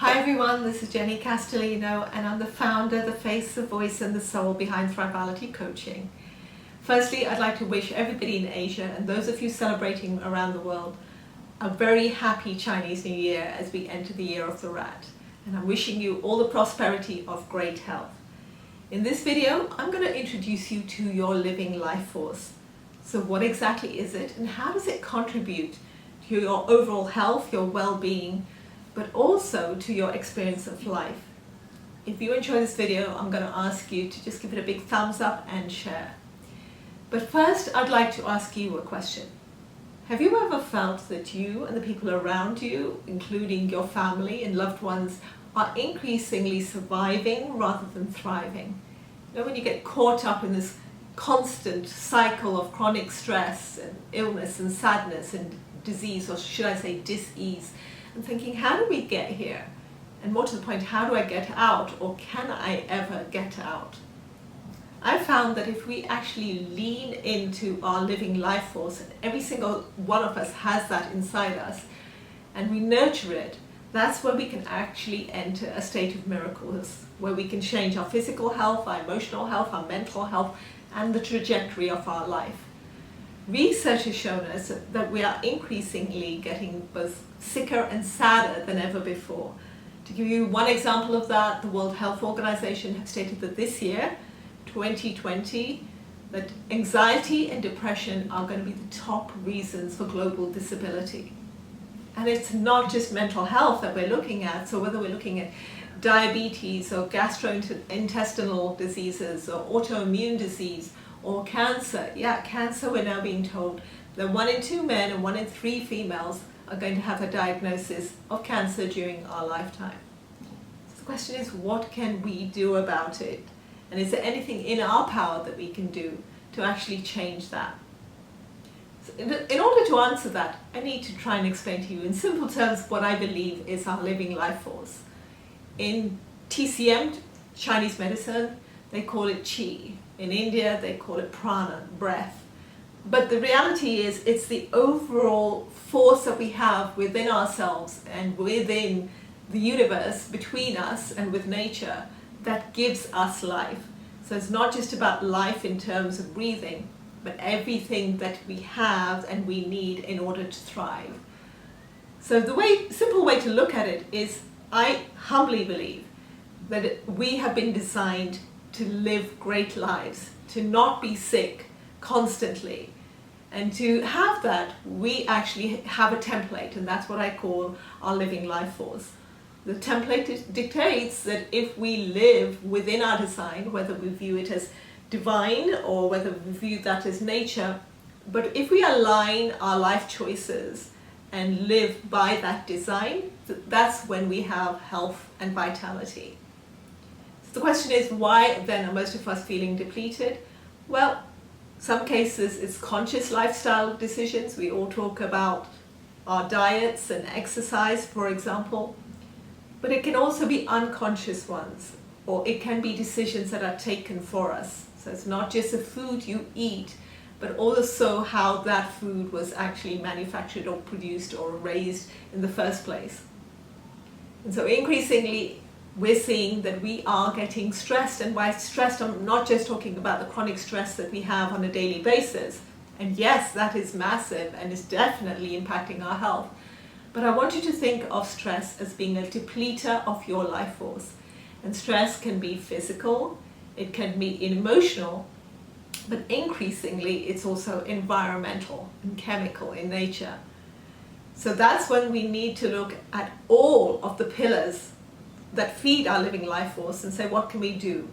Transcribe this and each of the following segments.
Hi everyone, this is Jenny Castellino and I'm the founder, the face, the voice and the soul behind Thrivality Coaching. Firstly, I'd like to wish everybody in Asia and those of you celebrating around the world a very happy Chinese New Year as we enter the year of the rat. And I'm wishing you all the prosperity of great health. In this video, I'm going to introduce you to your Living Life Force. So what exactly is it and how does it contribute to your overall health, your well-being, but also to your experience of life? If you enjoy this video, I'm going to ask you to just give it a big thumbs up and share. But first, I'd like to ask you a question. Have you ever felt that you and the people around you, including your family and loved ones, are increasingly surviving rather than thriving? You know, when you get caught up in this constant cycle of chronic stress and illness and sadness and disease, or should I say dis-ease, and thinking, how do we get here? And more to the point, how do I get out, or can I ever get out? I found that if we actually lean into our living life force, and every single one of us has that inside us, and we nurture it, that's where we can actually enter a state of miracles, where we can change our physical health, our emotional health, our mental health, and the trajectory of our life. Research has shown us that we are increasingly getting both sicker and sadder than ever before. To give you one example of that, the World Health Organization has stated that this year, 2020, that anxiety and depression are going to be the top reasons for global disability. And it's not just mental health that we're looking at, so whether we're looking at diabetes or gastrointestinal diseases or autoimmune disease or cancer. Yeah, cancer, we're now being told that 1 in 2 men and 1 in 3 females are going to have a diagnosis of cancer during our lifetime. So the question is, what can we do about it? And is there anything in our power that we can do to actually change that? So in order to answer that, I need to try and explain to you in simple terms what I believe is our living life force. In TCM, Chinese medicine, they call it qi. In India, they call it prana, breath. But the reality is, it's the overall force that we have within ourselves and within the universe, between us and with nature, that gives us life. So it's not just about life in terms of breathing, but everything that we have and we need in order to thrive. So the simple way to look at it is, I humbly believe that we have been designed to live great lives, to not be sick constantly. And to have that, we actually have a template, and that's what I call our living life force. The template dictates that if we live within our design, whether we view it as divine or whether we view that as nature, but if we align our life choices and live by that design, that's when we have health and vitality. So the question is, why then are most of us feeling depleted? Well, some cases it's conscious lifestyle decisions. We all talk about our diets and exercise, for example, but it can also be unconscious ones, or it can be decisions that are taken for us. So it's not just the food you eat, but also how that food was actually manufactured or produced or raised in the first place. And so increasingly, we're seeing that we are getting stressed, and by stressed, I'm not just talking about the chronic stress that we have on a daily basis. And yes, that is massive and is definitely impacting our health. But I want you to think of stress as being a depleter of your life force. And stress can be physical, it can be emotional, but increasingly it's also environmental and chemical in nature. So that's when we need to look at all of the pillars that feed our living life force and say, what can we do?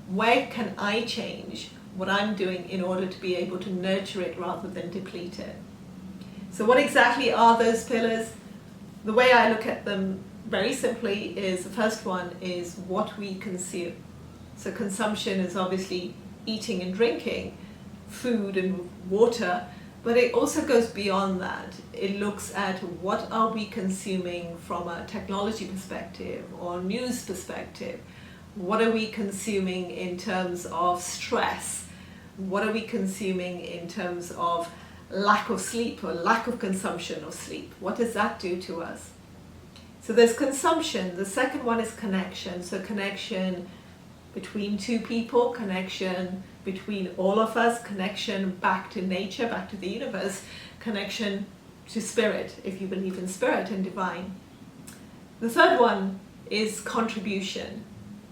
Where can I change what I'm doing in order to be able to nurture it rather than deplete it? So what exactly are those pillars? The way I look at them very simply is, the first one is what we consume. So consumption is obviously eating and drinking, food and water, but it also goes beyond that. It looks at what are we consuming from a technology perspective or news perspective. What are we consuming in terms of stress? What are we consuming in terms of lack of sleep or lack of consumption of sleep? What does that do to us? So there's consumption. The second one is connection. So connection between two people, connection between all of us, connection back to nature, back to the universe, connection to spirit, if you believe in spirit and divine. The third one is contribution,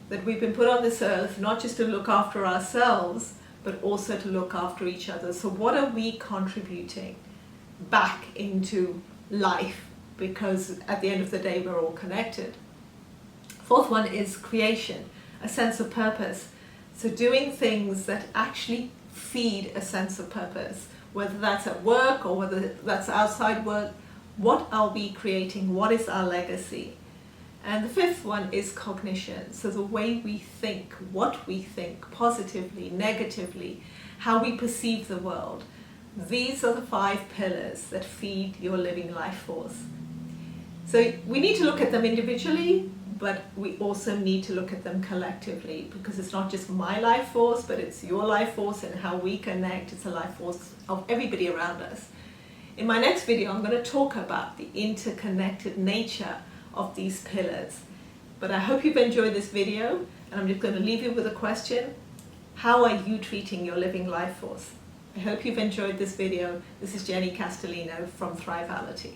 that we've been put on this earth not just to look after ourselves, but also to look after each other. So what are we contributing back into life? Because at the end of the day, we're all connected. Fourth one is creation, a sense of purpose. So doing things that actually feed a sense of purpose, whether that's at work or whether that's outside work. What are we creating? What is our legacy? And the fifth one is cognition. So the way we think, what we think, positively, negatively, how we perceive the world. These are the 5 pillars that feed your living life force. So we need to look at them individually, but we also need to look at them collectively, because it's not just my life force, but it's your life force, and how we connect. It's a life force of everybody around us. In my next video, I'm going to talk about the interconnected nature of these pillars. But I hope you've enjoyed this video, and I'm just going to leave you with a question. How are you treating your living life force? I hope you've enjoyed this video. This is Jenny Castellino from Thrivality.